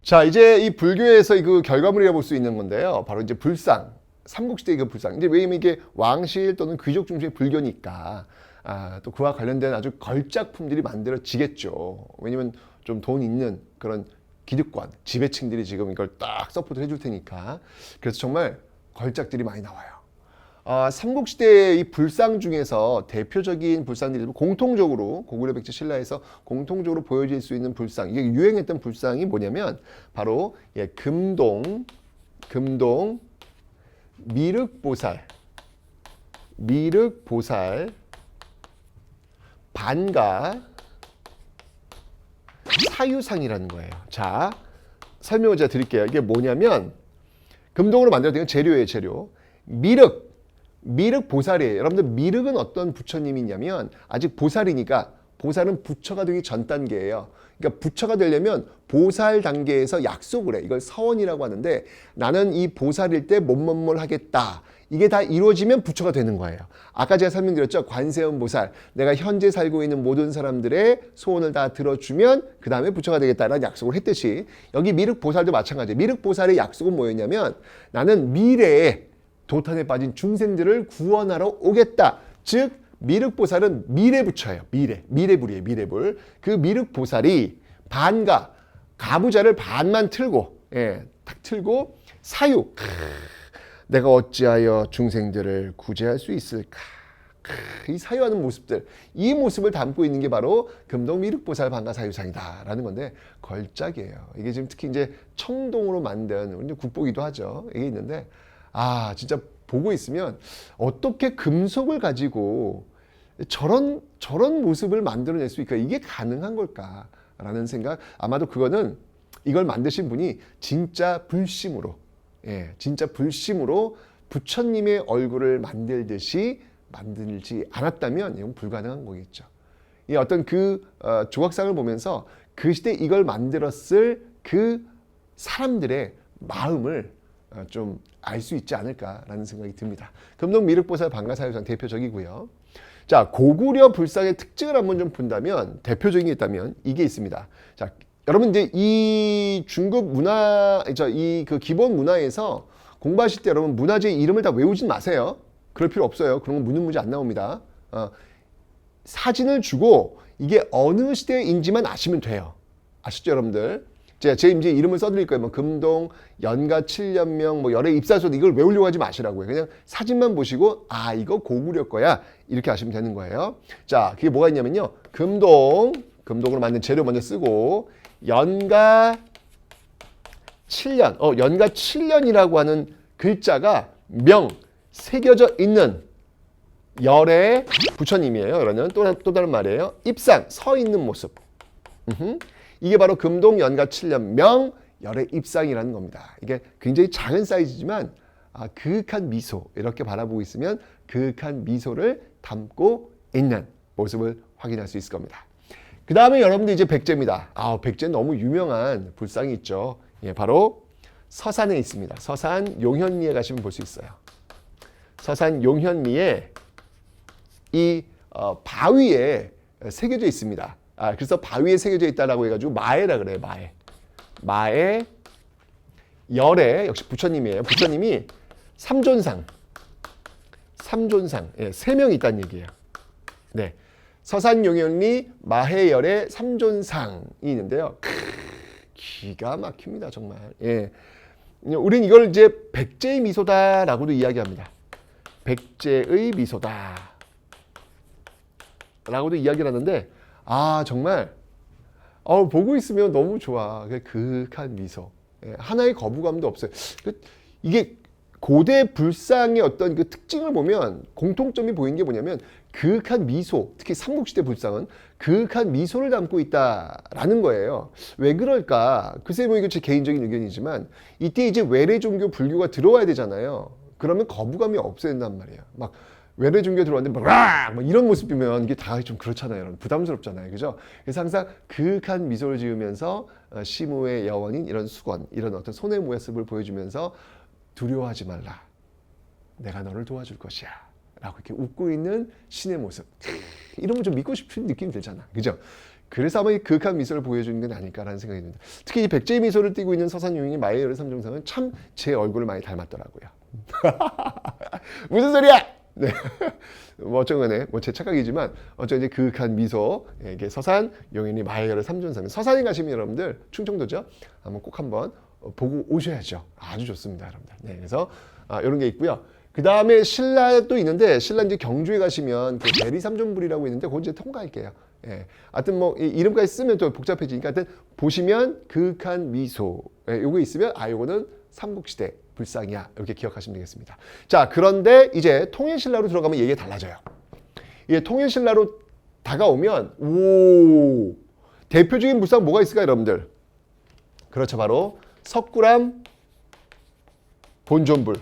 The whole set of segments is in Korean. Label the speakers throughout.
Speaker 1: 자, 이제 이 불교에서 그 결과물이라 볼 수 있는 건데요. 바로 이제 불상, 삼국시대의 그 불상. 이제 왜냐면 이게 왕실 또는 귀족 중심의 불교니까 또 그와 관련된 아주 걸작품들이 만들어지겠죠. 왜냐면 좀 돈 있는 그런 기득권, 지배층들이 지금 이걸 딱 서포트 해줄 테니까. 그래서 정말 걸작들이 많이 나와요. 삼국시대의 이 불상 중에서 대표적인 불상들이 공통적으로 고구려 백제 신라에서 공통적으로 보여질 수 있는 불상, 이게 유행했던 불상이 뭐냐면 바로 금동 미륵보살 반가 사유상이라는 거예요. 자, 설명을 제가 드릴게요. 이게 뭐냐면 금동으로 만들어진 재료예요, 재료. 미륵 보살이에요. 여러분들 미륵은 어떤 부처님이냐면 아직 보살이니까 보살은 부처가 되기 전 단계예요. 그러니까 부처가 되려면 보살 단계에서 약속을 해. 이걸 서원이라고 하는데 나는 이 보살일 때 뭐뭐뭘 하겠다. 이게 다 이루어지면 부처가 되는 거예요. 아까 제가 설명드렸죠. 관세음 보살. 내가 현재 살고 있는 모든 사람들의 소원을 다 들어주면 그 다음에 부처가 되겠다라는 약속을 했듯이 여기 미륵 보살도 마찬가지예요. 미륵 보살의 약속은 뭐였냐면 나는 미래에 도탄에 빠진 중생들을 구원하러 오겠다. 즉 미륵보살은 미래부처예요. 미래불이에요. 미래불. 그 미륵보살이 반가, 가부좌를 반만 틀고 탁 틀고 사유. 내가 어찌하여 중생들을 구제할 수 있을까. 이 사유하는 모습들, 이 모습을 담고 있는 게 바로 금동 미륵보살 반가 사유상이다라는 건데 걸작이에요. 이게 지금 특히 이제 청동으로 만든 국보기도 하죠. 이게 있는데 진짜 보고 있으면 어떻게 금속을 가지고 저런 모습을 만들어낼 수 있을까? 이게 가능한 걸까라는 생각. 아마도 그거는 이걸 만드신 분이 진짜 불심으로 부처님의 얼굴을 만들듯이 만들지 않았다면 이건 불가능한 거겠죠. 이 어떤 그 조각상을 보면서 그 시대 이걸 만들었을 그 사람들의 마음을 좀 알 수 있지 않을까라는 생각이 듭니다. 금동 미륵보살 반가사유상 대표적이고요. 자, 고구려 불상의 특징을 한번 좀 본다면 대표적인 게 있다면 이게 있습니다. 자, 여러분 이제 이 중급 문화, 이 그 기본 문화에서 공부하실 때 여러분 문화재 이름을 다 외우진 마세요. 그럴 필요 없어요. 그런 건 묻는 문제 안 나옵니다. 사진을 주고 이게 어느 시대인지만 아시면 돼요. 아시죠, 여러분들? 제 이제 이름을 써드릴 거예요. 뭐 금동, 연가 7년명, 뭐 열애 입사소도 이걸 외우려고 하지 마시라고요. 그냥 사진만 보시고 이거 고구려 거야 이렇게 아시면 되는 거예요. 자, 그게 뭐가 있냐면요. 금동으로 만든 재료 먼저 쓰고 연가 7년, 연가 7년이라고 하는 글자가 명 새겨져 있는 열애 부처님이에요. 그러면 또 다른 말이에요. 입상 서 있는 모습. 이게 바로 금동 연가 7년 명 열애 입상이라는 겁니다. 이게 굉장히 작은 사이즈지만 그윽한 미소 이렇게 바라보고 있으면 그윽한 미소를 담고 있는 모습을 확인할 수 있을 겁니다. 그 다음에 여러분들 이제 백제입니다. 백제 너무 유명한 불상이 있죠. 바로 서산에 있습니다. 서산 용현리에 가시면 볼 수 있어요. 서산 용현리에 이 바위에 새겨져 있습니다. 그래서 바위에 새겨져 있다라고 해가지고 마애라 그래요. 마애 열애 역시 부처님이에요. 부처님이 삼존상 3명이 있다는 얘기예요. 네, 서산용현리 마해열의 삼존상이 있는데요. 기가 막힙니다, 정말. 우린 이걸 이제 백제의 미소다라고도 이야기합니다. 백제의 미소다라고도 이야기를 하는데 정말 보고 있으면 너무 좋아. 그윽한 미소. 하나의 거부감도 없어요. 이게 고대 불상의 어떤 그 특징을 보면 공통점이 보이는 게 뭐냐면 그윽한 미소, 특히 삼국시대 불상은 그윽한 미소를 담고 있다라는 거예요. 왜 그럴까? 글쎄 뭐 이거 제 개인적인 의견이지만 이때 이제 외래 종교 불교가 들어와야 되잖아요. 그러면 거부감이 없어야 된단 말이에요. 막 외래 종교 들어왔는데 막 이런 모습이면 이게 다 좀 그렇잖아요. 여러분. 부담스럽잖아요. 그죠? 그래서 항상 그윽한 미소를 지으면서 시무의 여원인 이런 수건, 이런 어떤 손의 모습을 보여주면서 두려워하지 말라. 내가 너를 도와줄 것이야. 라고 이렇게 웃고 있는 신의 모습. 이러면 좀 믿고 싶은 느낌이 들잖아. 그죠? 그래서 아마 이 그윽한 미소를 보여주는 게 아닐까라는 생각이 듭니다. 특히 이 백제의 미소를 띠고 있는 서산유인이 마이열의 삼중상은 참 제 얼굴을 많이 닮았더라고요. 무슨 소리야? 네. 뭐 어쩐 간에 뭐 제 착각이지만 어쩐 이제 그윽한 미소 이게 서산 용인이 마이열의 삼중상 서산에 가시면 여러분들 충청도죠. 한번 꼭 한번 보고 오셔야죠. 아주 좋습니다, 여러분들. 네, 그래서 이런 게 있고요. 그 다음에 신라도 있는데 신라 이제 경주에 가시면 그 대리삼존불이라고 있는데 그거 이제 통과할게요. 예. 하여튼 뭐 이름까지 쓰면 또 복잡해지니까 하여튼 보시면 그윽한 미소 요거 있으면 요거는 삼국시대 불상이야 이렇게 기억하시면 되겠습니다. 자, 그런데 이제 통일신라로 들어가면 얘기가 달라져요. 이게 통일신라로 다가오면 오 대표적인 불상 뭐가 있을까요, 여러분들? 그렇죠, 바로 석굴암 본존불.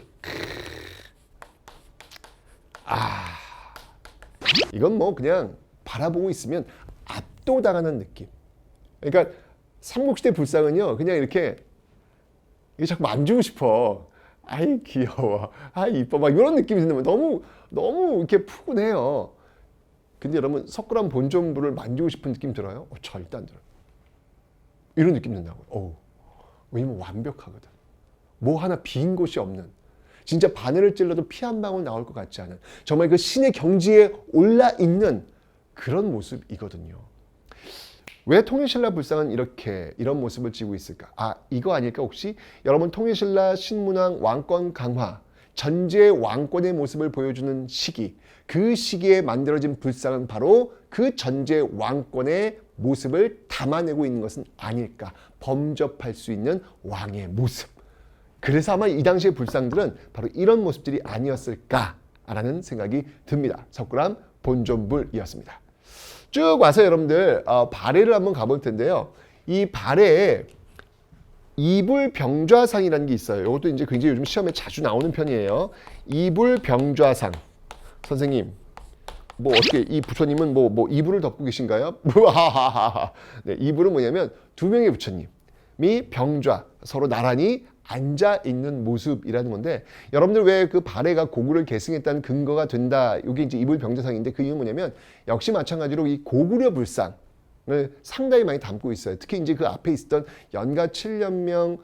Speaker 1: 이건 뭐 그냥 바라보고 있으면 압도당하는 느낌. 그러니까 삼국시대 불상은요, 그냥 이렇게 자꾸 만지고 싶어. 아이 귀여워, 아이 이뻐, 막 이런 느낌이 드는 거예요. 너무 이렇게 푸근해요. 근데 여러분 석굴암 본존불을 만지고 싶은 느낌 들어요? 절대 안 들어요. 이런 느낌 든다고요. 왜냐면 완벽하거든. 뭐 하나 빈 곳이 없는. 진짜 바늘을 찔러도 피 한 방울 나올 것 같지 않은 정말 그 신의 경지에 올라 있는 그런 모습이거든요. 왜 통일신라 불상은 이런 모습을 띠고 있을까? 이거 아닐까 혹시? 여러분 통일신라 신문왕 왕권 강화 전제 왕권의 모습을 보여주는 시기, 그 시기에 만들어진 불상은 바로 그 전제 왕권의 모습을 담아내고 있는 것은 아닐까? 범접할 수 있는 왕의 모습. 그래서 아마 이 당시의 불상들은 바로 이런 모습들이 아니었을까라는 생각이 듭니다. 석굴암 본존불이었습니다. 쭉 와서 여러분들 발해를 한번 가볼 텐데요. 이 발해에 이불병좌상이라는 게 있어요. 이것도 이제 굉장히 요즘 시험에 자주 나오는 편이에요. 이불병좌상. 선생님, 뭐 어떻게 이 부처님은 뭐 이불을 덮고 계신가요? 네, 이불은 뭐냐면 두 명의 부처님이 병좌 서로 나란히 앉아 있는 모습이라는 건데, 여러분들 왜 그 발해가 고구려를 계승했다는 근거가 된다. 이게 이제 이불병자상인데 그 이유는 뭐냐면 역시 마찬가지로 이 고구려 불상을 상당히 많이 담고 있어요. 특히 이제 그 앞에 있었던 연가 7년명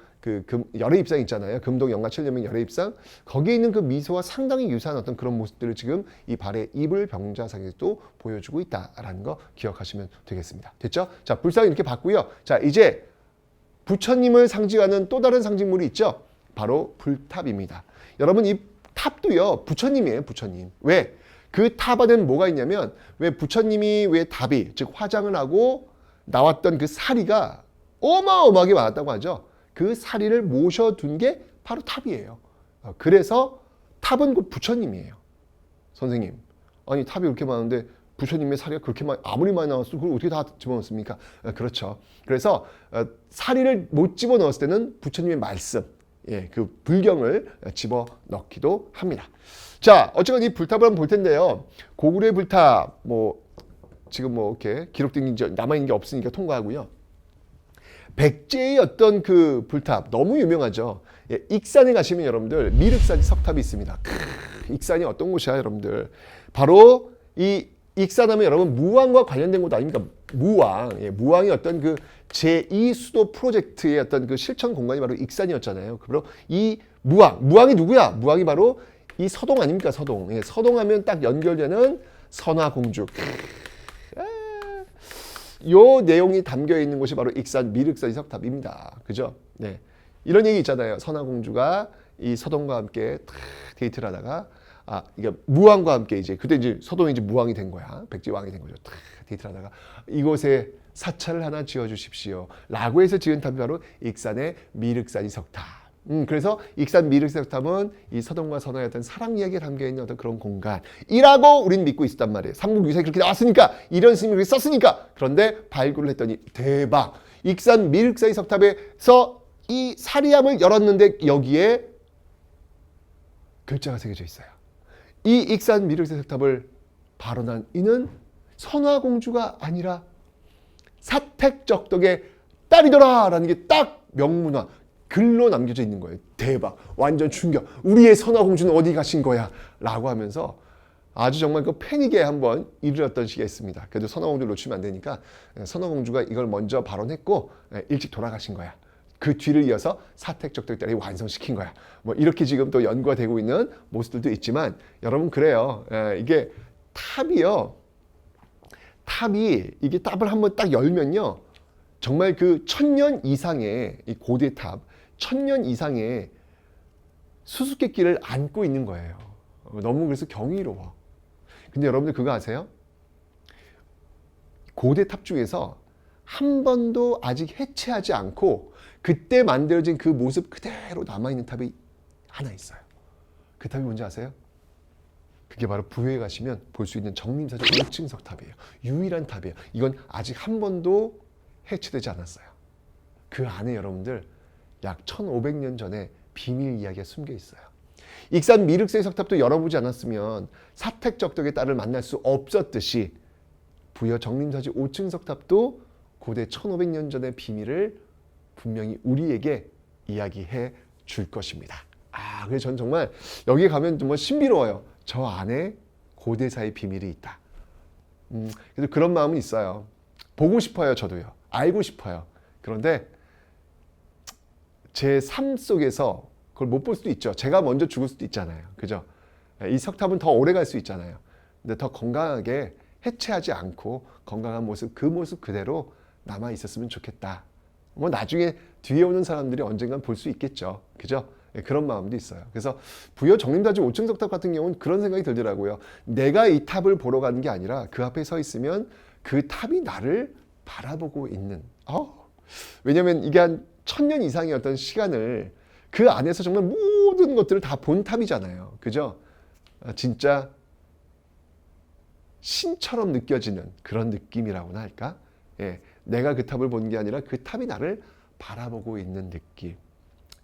Speaker 1: 열애입상 있잖아요. 금동 연가 7년명 열애입상 거기에 있는 그 미소와 상당히 유사한 어떤 그런 모습들을 지금 이 발해 이불병자상에도 보여주고 있다라는 거 기억하시면 되겠습니다. 됐죠? 자, 불상 이렇게 봤고요. 자, 이제 부처님을 상징하는 또 다른 상징물이 있죠. 바로 불탑입니다. 여러분 이 탑도요 부처님이에요. 부처님. 왜? 그 탑 안에는 뭐가 있냐면 왜 부처님이 왜 답이 즉 화장을 하고 나왔던 그 사리가 어마어마하게 많았다고 하죠. 그 사리를 모셔둔 게 바로 탑이에요. 그래서 탑은 곧 부처님이에요. 선생님, 아니 탑이 그렇게 많은데 부처님의 사리가 그렇게 아무리 많이 나왔어도 그걸 어떻게 다 집어넣습니까? 그렇죠. 그래서 사리를 못 집어넣었을 때는 부처님의 말씀, 그 불경을 집어넣기도 합니다. 자, 어쨌건 이 불탑을 한번 볼 텐데요. 고구려의 불탑, 지금 이렇게 기록된 게 남아있는 게 없으니까 통과하고요. 백제의 어떤 그 불탑, 너무 유명하죠. 익산에 가시면 여러분들 미륵사지 석탑이 있습니다. 익산이 어떤 곳이야, 여러분들? 바로 이 익산하면 여러분 무왕과 관련된 곳 아닙니까? 무왕. 무왕이 어떤 그 제2수도 프로젝트의 어떤 그 실천 공간이 바로 익산이었잖아요. 바로 이 무왕이 누구야? 무왕이 바로 이 서동 아닙니까? 서동. 서동하면 딱 연결되는 선화공주. 요 내용이 담겨 있는 곳이 바로 익산 미륵사지 석탑입니다. 그죠? 네. 이런 얘기 있잖아요. 선화공주가 이 서동과 함께 데이트를 하다가 이게 무왕과 함께 그때 이제 서동이 이제 무왕이 된 거야. 백제 왕이 된 거죠. 데이트를 하다가 이곳에 사찰을 하나 지어 주십시오. 라고 해서 지은 탑이 바로 익산의 미륵사지 석탑. 그래서 익산 미륵사지 석탑은 이 서동과 선화의 어떤 사랑 이야기가 담겨 있는 어떤 그런 공간이라고 우리는 믿고 있었단 말이에요. 삼국유사에 그렇게 나왔으니까, 이런 스님이 그렇게 썼으니까. 그런데 발굴을 했더니 대박. 익산 미륵사지 석탑에서 이 사리함을 열었는데 여기에 글자가 새겨져 있어요. 이 익산 미륵사지 석탑을 발언한 이는 선화공주가 아니라 사택적덕의 딸이더라 라는 게 딱 명문화 글로 남겨져 있는 거예요. 대박. 완전 충격. 우리의 선화공주는 어디 가신 거야? 라고 하면서 아주 정말 그 패닉에 한번 이르렀던 시기가 있습니다. 그래도 선화공주를 놓치면 안 되니까 선화공주가 이걸 먼저 발언했고 일찍 돌아가신 거야. 그 뒤를 이어서 사택적도기까지 완성시킨 거야. 뭐 이렇게 지금 또 연구가 되고 있는 모습들도 있지만 여러분 그래요. 이게 탑이요. 탑이 이게 탑을 한번 딱 열면요. 정말 그 1000년 이상의 이 고대 탑, 1000년 이상의 수수께끼를 안고 있는 거예요. 너무 그래서 경이로워. 근데 여러분들 그거 아세요? 고대 탑 중에서 한 번도 아직 해체하지 않고 그때 만들어진 그 모습 그대로 남아있는 탑이 하나 있어요. 그 탑이 뭔지 아세요? 그게 바로 부여에 가시면 볼 수 있는 정림사지 5층 석탑이에요. 유일한 탑이에요. 이건 아직 한 번도 해체되지 않았어요. 그 안에 여러분들 약 1500년 전에 비밀 이야기가 숨겨 있어요. 익산 미륵세 석탑도 열어보지 않았으면 사택적덕의 딸을 만날 수 없었듯이 부여 정림사지 5층 석탑도 고대 1500년 전의 비밀을 분명히 우리에게 이야기해 줄 것입니다. 그래서 전 정말 여기 가면 정말 신비로워요. 저 안에 고대사의 비밀이 있다. 그래서 그런 마음은 있어요. 보고 싶어요, 저도요. 알고 싶어요. 그런데 제 삶 속에서 그걸 못 볼 수도 있죠. 제가 먼저 죽을 수도 있잖아요. 그죠? 이 석탑은 더 오래 갈 수 있잖아요. 근데 더 건강하게 해체하지 않고 건강한 모습, 그 모습 그대로 남아 있었으면 좋겠다. 뭐 나중에 뒤에 오는 사람들이 언젠간 볼 수 있겠죠. 그죠? 그런 마음도 있어요. 그래서 부여 정림사지 5층 석탑 같은 경우는 그런 생각이 들더라고요. 내가 이 탑을 보러 가는 게 아니라 그 앞에 서 있으면 그 탑이 나를 바라보고 있는. 왜냐면 이게 한 1000년 이상의 어떤 시간을 그 안에서 정말 모든 것들을 다 본 탑이잖아요. 그죠? 진짜 신처럼 느껴지는 그런 느낌이라고나 할까? 내가 그 탑을 보는 게 아니라 그 탑이 나를 바라보고 있는 느낌.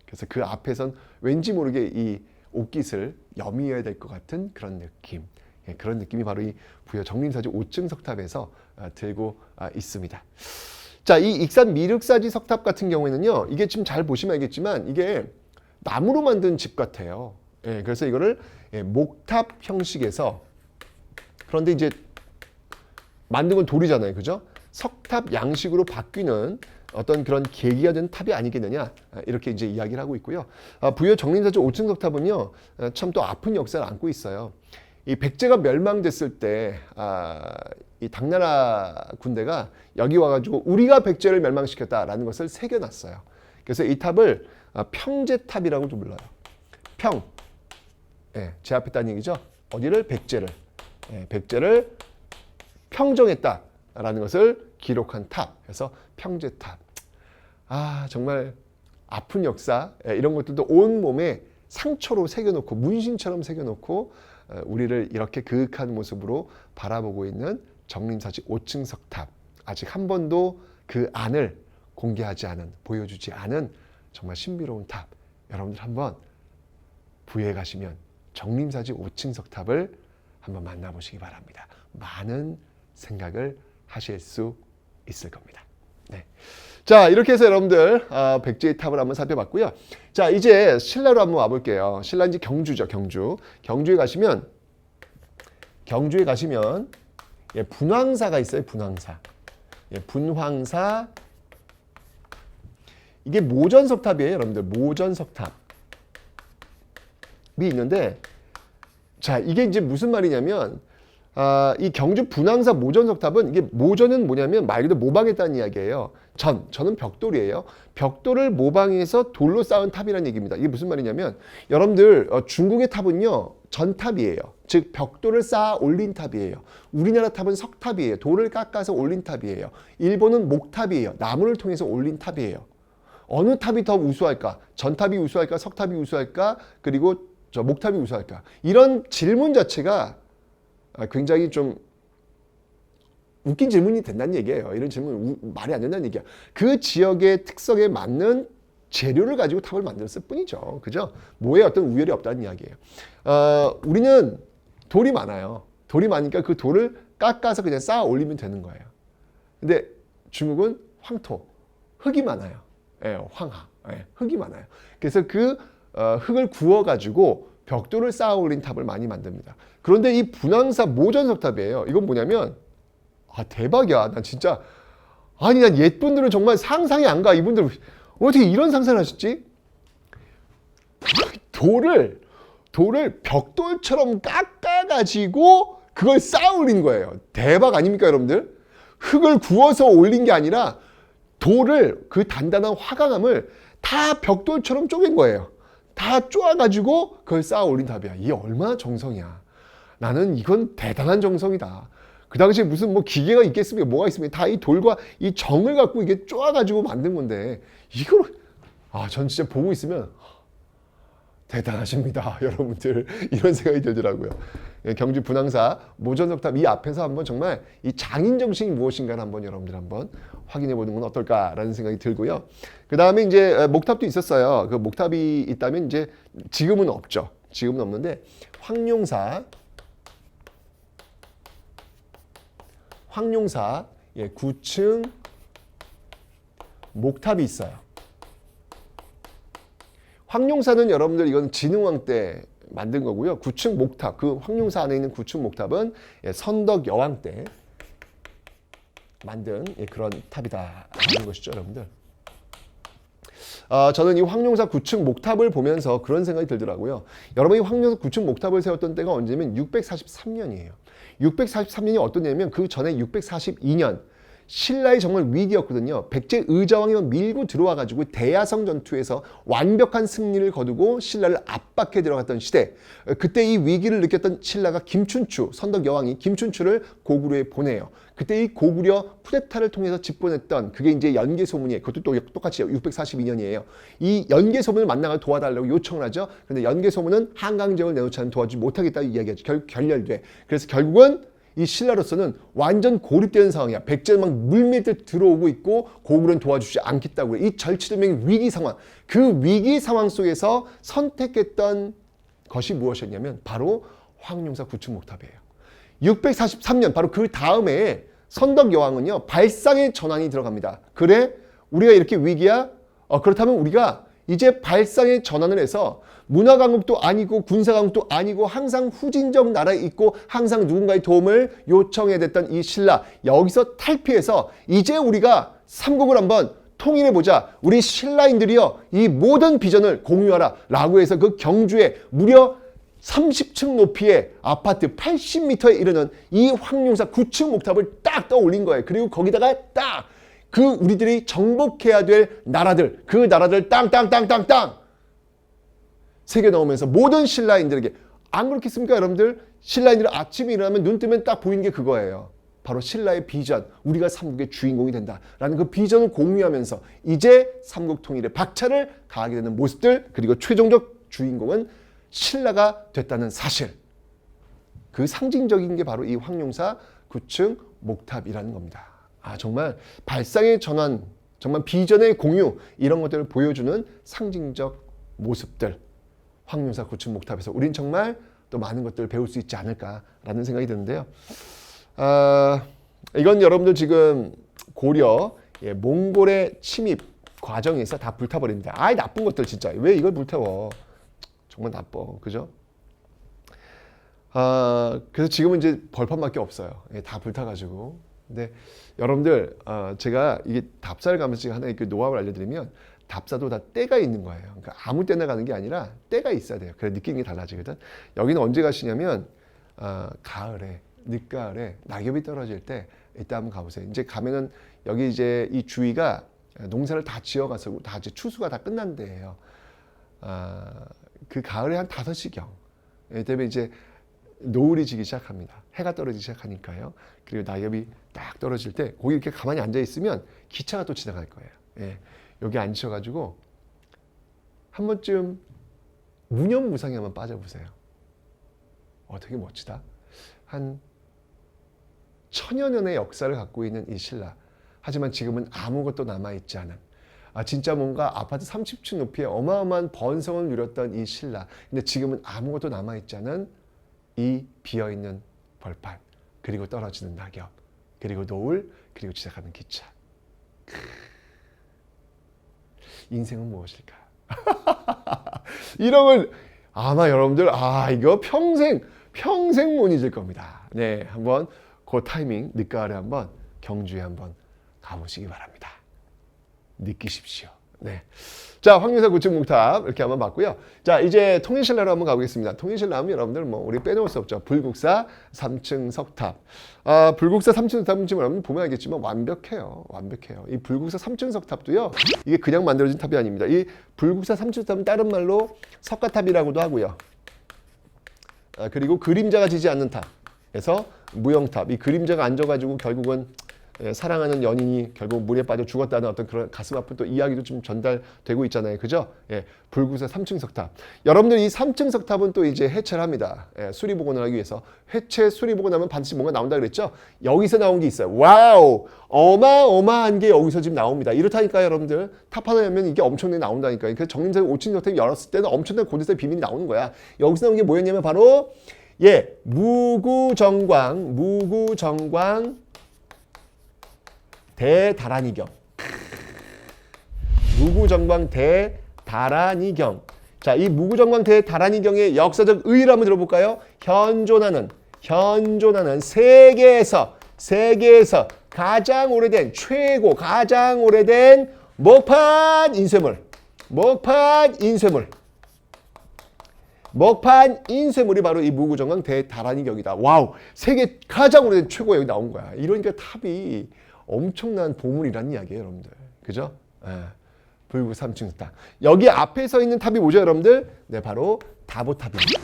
Speaker 1: 그래서 그 앞에선 왠지 모르게 이 옷깃을 여미어야 될 것 같은 그런 느낌. 그런 느낌이 바로 이 부여 정림사지 5층 석탑에서 들고 있습니다. 자, 이 익산 미륵사지 석탑 같은 경우에는요, 이게 지금 잘 보시면 알겠지만 이게 나무로 만든 집 같아요. 그래서 이거를 목탑 형식에서, 그런데 이제 만든 건 돌이잖아요. 그죠? 석탑 양식으로 바뀌는 어떤 그런 계기가 된 탑이 아니겠느냐, 이렇게 이제 이야기를 하고 있고요. 부여 정림사지 5층 석탑은요, 참 또 아픈 역사를 안고 있어요. 이 백제가 멸망됐을 때, 이 당나라 군대가 여기 와가지고 우리가 백제를 멸망시켰다라는 것을 새겨놨어요. 그래서 이 탑을 평제탑이라고도 불러요. 평, 제압했다는 얘기죠. 어디를? 백제를. 백제를 평정했다라는 것을 기록한 탑. 그래서 평제탑. 정말 아픈 역사, 이런 것들도 온 몸에 상처로 새겨놓고 문신처럼 새겨놓고 우리를 이렇게 그윽한 모습으로 바라보고 있는 정림사지 5층 석탑. 아직 한 번도 그 안을 공개하지 않은, 보여주지 않은 정말 신비로운 탑. 여러분들 한번 부여에 가시면 정림사지 5층 석탑을 한번 만나보시기 바랍니다. 많은 생각을 하실 수 있을 겁니다. 자, 이렇게 해서 여러분들 백제의 탑을 한번 살펴봤고요. 자, 이제 신라로 한번 와볼게요. 신라 이제 경주죠, 경주. 경주에 가시면 분황사가 있어요. 분황사. 분황사. 이게 모전석탑이에요, 여러분들. 모전석탑이 있는데, 자, 이게 이제 무슨 말이냐면, 이 경주 분황사 모전석탑은, 이게 모전은 뭐냐면 말 그대로 모방했다는 이야기예요. 저는 벽돌이에요. 벽돌을 모방해서 돌로 쌓은 탑이라는 얘기입니다. 이게 무슨 말이냐면, 여러분들 중국의 탑은요, 전탑이에요. 즉 벽돌을 쌓아 올린 탑이에요. 우리나라 탑은 석탑이에요. 돌을 깎아서 올린 탑이에요. 일본은 목탑이에요. 나무를 통해서 올린 탑이에요. 어느 탑이 더 우수할까? 전탑이 우수할까? 석탑이 우수할까? 그리고 저 목탑이 우수할까? 이런 질문 자체가 굉장히 좀 웃긴 질문이 된다는 얘기예요. 이런 질문 말이 안 된다는 얘기야. 그 지역의 특성에 맞는 재료를 가지고 탑을 만들었을 뿐이죠. 그죠? 뭐에 어떤 우열이 없다는 이야기예요. 우리는 돌이 많아요. 돌이 많으니까 그 돌을 깎아서 그냥 쌓아 올리면 되는 거예요. 근데 중국은 황토, 흙이 많아요. 황하, 흙이 많아요. 그래서 그 흙을 구워가지고 벽돌을 쌓아 올린 탑을 많이 만듭니다. 그런데 이 분황사 모전석탑이에요. 이건 뭐냐면 대박이야. 난 진짜 아니 난 옛분들은 정말 상상이 안 가. 이분들 어떻게 이런 상상을 하셨지? 돌을 벽돌처럼 깎아가지고 그걸 쌓아 올린 거예요. 대박 아닙니까 여러분들? 흙을 구워서 올린 게 아니라 돌을 그 단단한 화강암을 다 벽돌처럼 쪼갠 거예요. 다 쪼아가지고 그걸 쌓아 올린 탑이야. 이게 얼마나 정성이야. 나는 이건 대단한 정성이다. 그 당시에 무슨 뭐 기계가 있겠습니까? 뭐가 있습니까? 다 이 돌과 이 정을 갖고 이게 쪼아가지고 만든 건데 이걸 전 진짜 보고 있으면 대단하십니다. 여러분들 이런 생각이 들더라고요. 경주 분황사 모전석탑 이 앞에서 한번 정말 이 장인 정신이 무엇인가를 한번 여러분들 한번 확인해 보는 건 어떨까라는 생각이 들고요. 그 다음에 이제 목탑도 있었어요. 그 목탑이 있다면 이제 지금은 없죠. 지금은 없는데 황룡사 9층 목탑이 있어요. 황룡사는 여러분들 이건 진흥왕 때 만든 거고요. 9층 목탑, 그 황룡사 안에 있는 9층 목탑은 선덕 여왕 때 만든 그런 탑이다라는 것이죠, 여러분들. 저는 이 황룡사 9층 목탑을 보면서 그런 생각이 들더라고요. 여러분이 황룡사 9층 목탑을 세웠던 때가 언제면 643년이에요. 643년이 어떤 때냐면 그 전에 642년 신라의 정말 위기였거든요. 백제 의자왕이 밀고 들어와가지고 대야성 전투에서 완벽한 승리를 거두고 신라를 압박해 들어갔던 시대. 그때 이 위기를 느꼈던 신라가 김춘추, 선덕 여왕이 김춘추를 고구려에 보내요. 그때 이 고구려 쿠데타를 통해서 집권했던 그게 이제 연개소문이에요. 그것도 또 똑같이 642년이에요. 이 연개소문을 만나서 도와달라고 요청을 하죠. 그런데 연개소문은 한강제국을 내놓지 않으면 도와주지 못하겠다고 이야기하죠. 결국 결렬돼. 그래서 결국은 이 신라로서는 완전 고립되는 상황이야. 백제는 막 물밀듯 들어오고 있고 고구려는 도와주지 않겠다고 이 절치대명의 위기 상황. 그 위기 상황 속에서 선택했던 것이 무엇이었냐면 바로 황룡사 9층 목탑이에요. 643년 바로 그 다음에 선덕 여왕은요 발상의 전환이 들어갑니다. 그래? 우리가 이렇게 위기야? 그렇다면 우리가 이제 발상의 전환을 해서 문화강국도 아니고 군사강국도 아니고 항상 후진적 나라에 있고 항상 누군가의 도움을 요청해야 됐던 이 신라 여기서 탈피해서 이제 우리가 삼국을 한번 통일해보자. 우리 신라인들이요 이 모든 비전을 공유하라 라고 해서 그 경주에 무려 30층 높이의 아파트 80m에 이르는 이 황룡사 9층 목탑을 딱 떠올린 거예요. 그리고 거기다가 딱 그 우리들이 정복해야 될 나라들 그 나라들 땅땅땅땅땅 새겨 넣으면서 모든 신라인들에게 안 그렇겠습니까 여러분들? 신라인들은 아침에 일어나면 눈 뜨면 딱 보이는 게 그거예요. 바로 신라의 비전, 우리가 삼국의 주인공이 된다라는 그 비전을 공유하면서 이제 삼국 통일의 박차를 가하게 되는 모습들 그리고 최종적 주인공은 신라가 됐다는 사실. 그 상징적인 게 바로 이 황룡사 9층 목탑이라는 겁니다. 정말 발상의 전환, 정말 비전의 공유 이런 것들을 보여주는 상징적 모습들. 황룡사 9층 목탑에서 우린 정말 또 많은 것들을 배울 수 있지 않을까라는 생각이 드는데요. 이건 여러분들 지금 고려 몽골의 침입 과정에서 다 불타버립니다. 나쁜 것들 진짜. 왜 이걸 불태워? 정말 나빠. 그죠? 그래서 지금은 이제 벌판밖에 없어요. 다 불타가지고. 근데 여러분들 제가 이게 답사를 가면서 제가 하나 그 노하우를 알려드리면 답사도 다 때가 있는 거예요. 그러니까 아무 때나 가는 게 아니라 때가 있어야 돼요. 그래 느끼는 게 달라지거든. 여기는 언제 가시냐면 가을에 늦가을에 낙엽이 떨어질 때 이때 한번 가보세요. 이제 가면은 여기 이제 이 주위가 농사를 다 지어가서 다 이제 추수가 다 끝난 데예요. 그 가을에 한 5시경 때문에 이제 노을이 지기 시작합니다. 해가 떨어지기 시작하니까요. 그리고 낙엽이 딱 떨어질 때 거기 이렇게 가만히 앉아 있으면 기차가 또 지나갈 거예요. 여기 앉으셔가지고 한 번쯤 무념무상에 한번 빠져보세요. 되게 멋지다. 한 1000여 년의 역사를 갖고 있는 이 신라. 하지만 지금은 아무것도 남아있지 않은 진짜 뭔가 아파트 30층 높이의 어마어마한 번성을 누렸던 이 신라. 근데 지금은 아무것도 남아있지 않은 이 비어있는 벌판. 그리고 떨어지는 낙엽. 그리고 노을. 그리고 지나가는 기차. 인생은 무엇일까? 이런 걸 아마 여러분들 이거 평생 못 잊을 겁니다. 네, 한번 그 타이밍 늦가을에 한번 경주에 한번 가보시기 바랍니다. 느끼십시오. 네. 자, 황유사 구층 몽탑 이렇게 한번 봤고요. 자, 이제 통일신라로 한번 가보겠습니다. 통일신라 하면 여러분들 우리 빼놓을 수 없죠. 불국사 3층 석탑. 불국사 3층 석탑은 지금 여러분 보면 알겠지만 완벽해요. 이 불국사 3층 석탑도요. 이게 그냥 만들어진 탑이 아닙니다. 이 불국사 3층 석탑은 다른 말로 석가탑이라고도 하고요. 그리고 그림자가 지지 않는 탑. 그래서 무형탑. 이 그림자가 앉아가지고 결국은 사랑하는 연인이 결국 물에 빠져 죽었다는 어떤 그런 가슴 아픈 또 이야기도 좀 전달되고 있잖아요. 그죠? 불구사 3층 석탑. 여러분들 이 3층 석탑은 또 이제 해체를 합니다. 수리 복원을 하기 위해서. 수리 복원하면 반드시 뭔가 나온다 그랬죠? 여기서 나온 게 있어요. 와우! 어마어마한 게 여기서 지금 나옵니다. 이렇다니까요, 여러분들. 탑 하나 열면 이게 엄청나게 나온다니까요. 그래서 정림사 5층 석탑 열었을 때는 엄청난 고대사의 비밀이 나오는 거야. 여기서 나온 게 뭐였냐면 바로 무구정광 대다란이경. 무구정광 대다란이경. 자, 이 무구정광 대다란이경의 역사적 의의를 한번 들어볼까요? 현존하는 세계에서 가장 오래된 먹판 인쇄물이 바로 이 무구정광 대다란이경이다. 와우, 세계 가장 오래된 최고 여기 나온 거야. 이러니까 탑이 엄청난 보물이라는 이야기예요, 여러분들. 그죠? 불구 3층 석탑. 여기 앞에 서 있는 탑이 뭐죠, 여러분들? 네, 바로 다보탑입니다.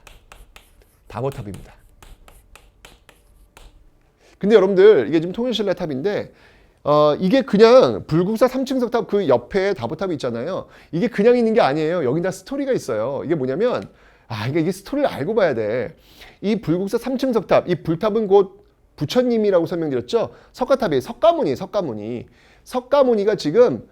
Speaker 1: 근데 여러분들 이게 지금 통일신라 탑인데 이게 그냥 불국사 3층 석탑 그 옆에 다보탑이 있잖아요. 이게 그냥 있는 게 아니에요. 여기 다 스토리가 있어요. 이게 뭐냐면 이게 스토리를 알고 봐야 돼. 이 불국사 3층 석탑, 이 불탑은 곧 부처님이라고 설명드렸죠. 석가탑이 석가모니가 지금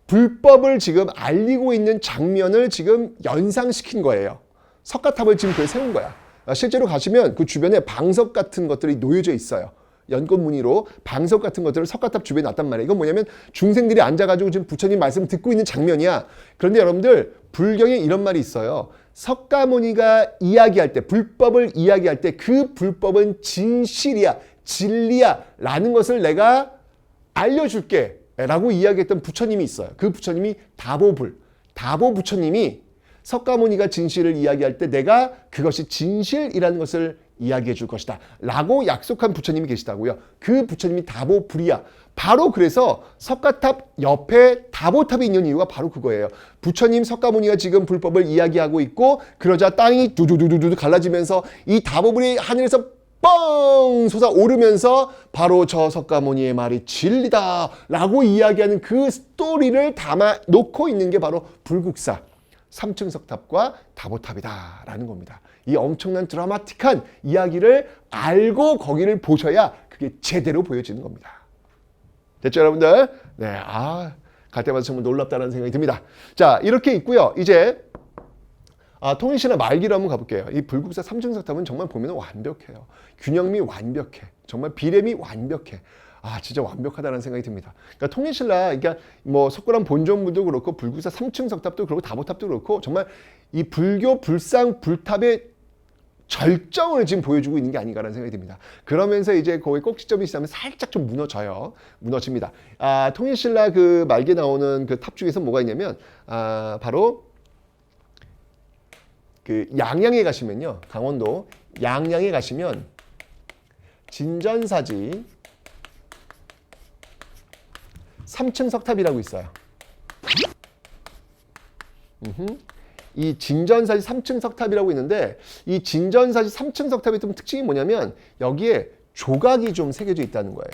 Speaker 1: 불법을 지금 알리고 있는 장면을 지금 연상시킨 거예요. 석가탑을 지금 그걸 세운 거야. 실제로 가시면 그 주변에 방석 같은 것들이 놓여져 있어요. 연꽃 무늬로 방석 같은 것들을 석가탑 주변에 놨단 말이에요. 이건 뭐냐면 중생들이 앉아가지고 지금 부처님 말씀 듣고 있는 장면이야. 그런데 여러분들 불경에 이런 말이 있어요. 석가모니가 이야기할 때, 불법을 이야기할 때 그 불법은 진실이야, 진리야 라는 것을 내가 알려줄게 라고 이야기했던 부처님이 있어요. 그 부처님이 다보 부처님이 석가모니가 진실을 이야기할 때 내가 그것이 진실이라는 것을 이야기해 줄 것이다 라고 약속한 부처님이 계시다고요. 그 부처님이 다보불이야. 바로 그래서 석가탑 옆에 다보탑이 있는 이유가 바로 그거예요. 부처님 석가모니가 지금 불법을 이야기하고 있고 그러자 땅이 두두두두두 갈라지면서 이 다보불이 하늘에서 뻥 솟아오르면서 바로 저 석가모니의 말이 진리다 라고 이야기하는 그 스토리를 담아 놓고 있는 게 바로 불국사 3층 석탑과 다보탑이다 라는 겁니다. 이 엄청난 드라마틱한 이야기를 알고 거기를 보셔야 그게 제대로 보여지는 겁니다. 됐죠, 여러분들? 네, 갈 때마다 정말 놀랍다는 생각이 듭니다. 자, 이렇게 있고요. 이제 통일신라 말기로 한번 가볼게요. 이 불국사 3층 석탑은 정말 보면 완벽해요. 균형미 완벽해. 정말 비례미 완벽해. 진짜 완벽하다는 생각이 듭니다. 그러니까 통일신라, 그러니까 뭐 석굴암 본전물도 그렇고 불국사 3층 석탑도 그렇고 다보탑도 그렇고 정말 이 불교 불상 불탑의 절정을 지금 보여주고 있는 게 아닌가라는 생각이 듭니다. 그러면서 이제 거기 꼭지점이 있으면 살짝 좀 무너집니다. 통일신라 그 말기에 나오는 그 탑 중에서 뭐가 있냐면 바로 그 양양에 가시면요, 강원도 양양에 가시면 진전사지 3층 석탑이라고 있어요. 이 진전사지 3층 석탑이라고 있는데 이 진전사지 3층 석탑의 좀 특징이 뭐냐면 여기에 조각이 좀 새겨져 있다는 거예요.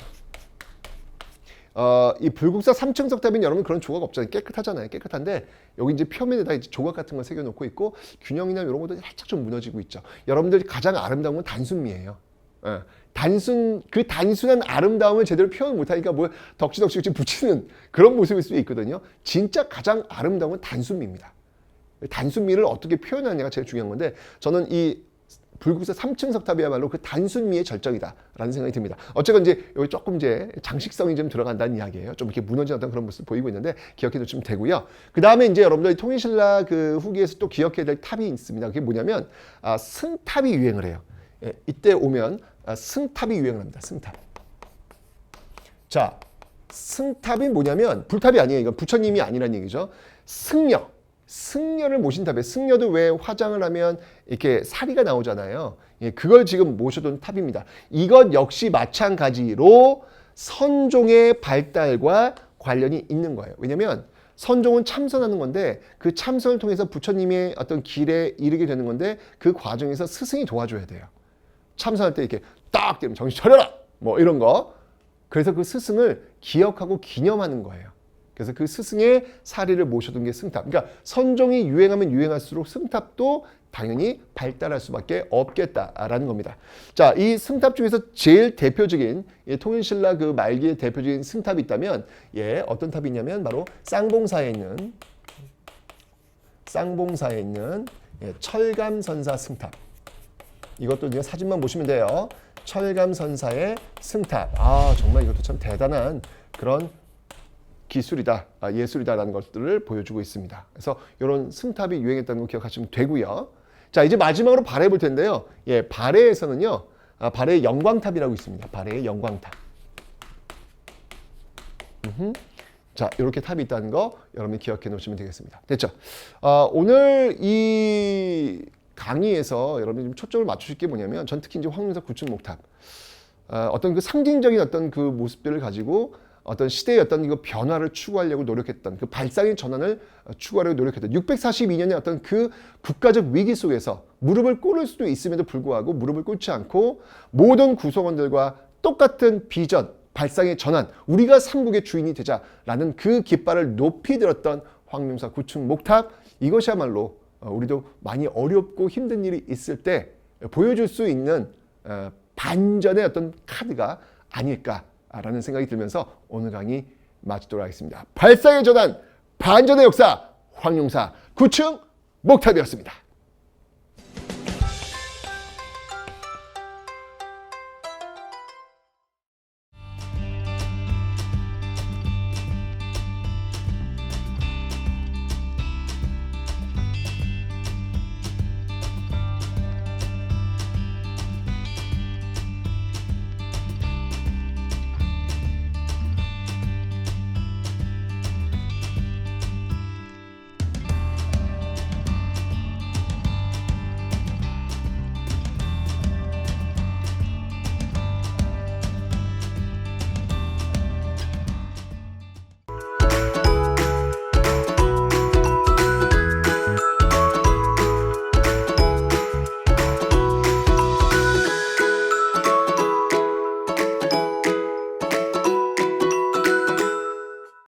Speaker 1: 이 불국사 3층 석탑은 여러분 그런 조각 없잖아요. 깨끗하잖아요. 깨끗한데 여기 이제 표면에다 이제 조각 같은 걸 새겨놓고 있고 균형이나 이런 것도 살짝 좀 무너지고 있죠. 여러분들이 가장 아름다운 건 단순미예요. 그 단순한 아름다움을 제대로 표현 못하니까 뭐 덕지덕지 붙이는 그런 모습일 수 있거든요. 진짜 가장 아름다운 건 단순미입니다. 단순미를 어떻게 표현하느냐가 제일 중요한 건데 저는 이 불국사 3층 석탑이야말로 그 단순미의 절정이다라는 생각이 듭니다. 어쨌건 이제 여기 조금 이제 장식성이 좀 들어간다는 이야기예요. 좀 이렇게 무너진 어떤 그런 모습 보이고 있는데 기억해 두시면 되고요. 그 다음에 이제 여러분들이 통일신라 그 후기에서 또 기억해야 될 탑이 있습니다. 그게 뭐냐면 승탑이 유행을 해요. 예, 이때 오면 승탑이 유행을 합니다. 승탑. 자, 승탑이 뭐냐면 불탑이 아니에요. 이건 부처님이 아니라는 얘기죠. 승려. 승려를 모신 탑에 승려도 왜 화장을 하면 이렇게 사리가 나오잖아요. 예, 그걸 지금 모셔둔 탑입니다. 이것 역시 마찬가지로 선종의 발달과 관련이 있는 거예요. 왜냐하면 선종은 참선하는 건데 그 참선을 통해서 부처님의 어떤 길에 이르게 되는 건데 그 과정에서 스승이 도와줘야 돼요. 참선할 때 이렇게 딱 되면 정신 차려라! 뭐 이런 거. 그래서 그 스승을 기억하고 기념하는 거예요. 그래서 그 스승의 사리를 모셔둔 게 승탑. 그러니까 선종이 유행하면 유행할수록 승탑도 당연히 발달할 수밖에 없겠다라는 겁니다. 자, 이 승탑 중에서 제일 대표적인 통일신라 그 말기의 대표적인 승탑이 있다면 어떤 탑이 있냐면 바로 쌍봉사에 있는 철감선사 승탑. 이것도 이제 사진만 보시면 돼요. 철감선사의 승탑. 정말 이것도 참 대단한 그런 기술이다, 예술이다라는 것들을 보여주고 있습니다. 그래서 이런 승탑이 유행했다는 거 기억하시면 되고요. 자, 이제 마지막으로 발해 볼 텐데요. 발해에서는요, 발해의 영광탑이라고 있습니다. 발해의 영광탑. 자, 이렇게 탑이 있다는 거 여러분이 기억해 놓으시면 되겠습니다. 됐죠? 오늘 이 강의에서 여러분이 좀 초점을 맞추실 게 뭐냐면, 전 특히 이제 황룡사 구층목탑, 어떤 그 상징적인 어떤 그 모습들을 가지고 어떤 시대의 어떤 이거 변화를 추구하려고 노력했던 그 발상의 전환을 추구하려고 노력했던 642년의 어떤 그 국가적 위기 속에서 무릎을 꿇을 수도 있음에도 불구하고 무릎을 꿇지 않고 모든 구성원들과 똑같은 비전, 발상의 전환, 우리가 삼국의 주인이 되자라는 그 깃발을 높이 들었던 황룡사 구층 목탑, 이것이야말로 우리도 많이 어렵고 힘든 일이 있을 때 보여줄 수 있는 반전의 어떤 카드가 아닐까라는 생각이 들면서 오늘 강의 마치도록 하겠습니다. 발상의 전환, 반전의 역사, 황룡사 구층 목탑이었습니다.